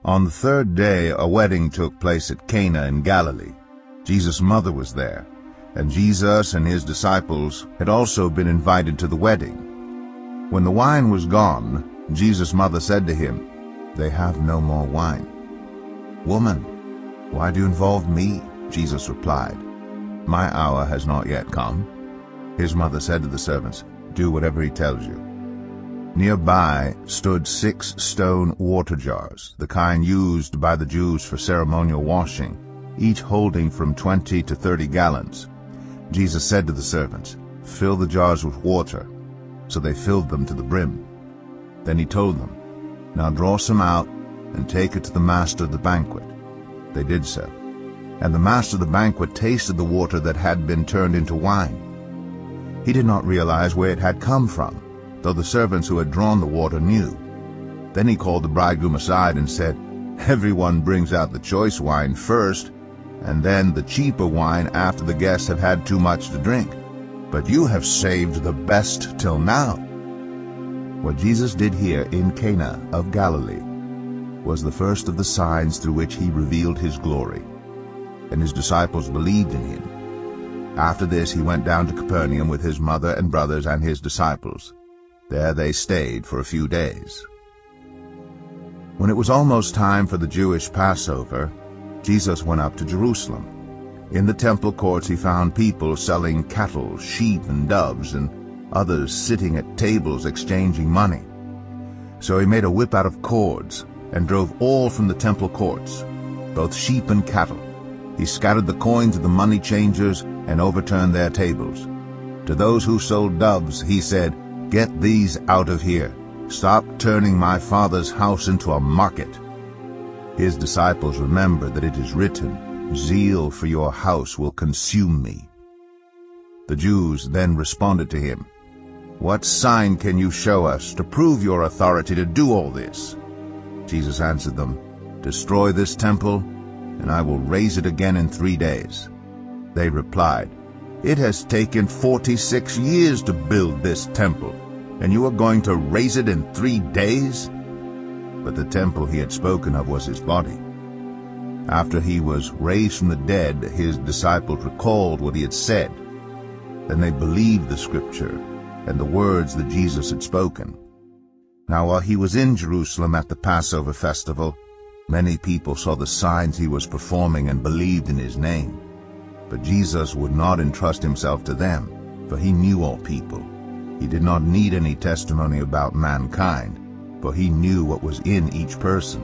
On the third day, a wedding took place at Cana in Galilee. Jesus' mother was there, and Jesus and his disciples had also been invited to the wedding. When the wine was gone, Jesus' mother said to him, "They have no more wine." "Woman, why do you involve me?" Jesus replied, "My hour has not yet come." His mother said to the servants, "Do whatever he tells you." Nearby stood 6 stone water jars, the kind used by the Jews for ceremonial washing, each holding from 20 to 30 gallons. Jesus said to the servants, "Fill the jars with water." So they filled them to the brim. Then he told them, "Now draw some out and take it to the master of the banquet." They did so. And the master of the banquet tasted the water that had been turned into wine. He did not realize where it had come from, though the servants who had drawn the water knew. Then he called the bridegroom aside and said, "Everyone brings out the choice wine first, and then the cheaper wine after the guests have had too much to drink. But you have saved the best till now." What Jesus did here in Cana of Galilee was the first of the signs through which he revealed his glory, and his disciples believed in him. After this he went down to Capernaum with his mother and brothers and his disciples. There they stayed for a few days. When it was almost time for the Jewish Passover, Jesus went up to Jerusalem. In the temple courts he found people selling cattle, sheep, and doves, and others sitting at tables exchanging money. So he made a whip out of cords and drove all from the temple courts, both sheep and cattle. He scattered the coins of the money changers and overturned their tables. To those who sold doves he said, "Get these out of here. Stop turning my Father's house into a market." His disciples remembered that it is written, "Zeal for your house will consume me." The Jews then responded to him, "What sign can you show us to prove your authority to do all this?" Jesus answered them, "Destroy this temple, and I will raise it again in 3 days." They replied, "It has taken 46 years to build this temple, and you are going to raise it in 3 days?" But the temple he had spoken of was his body. After he was raised from the dead, his disciples recalled what he had said. Then they believed the scripture and the words that Jesus had spoken. Now while he was in Jerusalem at the Passover festival, many people saw the signs he was performing and believed in his name. But Jesus would not entrust himself to them, for he knew all people. He did not need any testimony about mankind, for he knew what was in each person.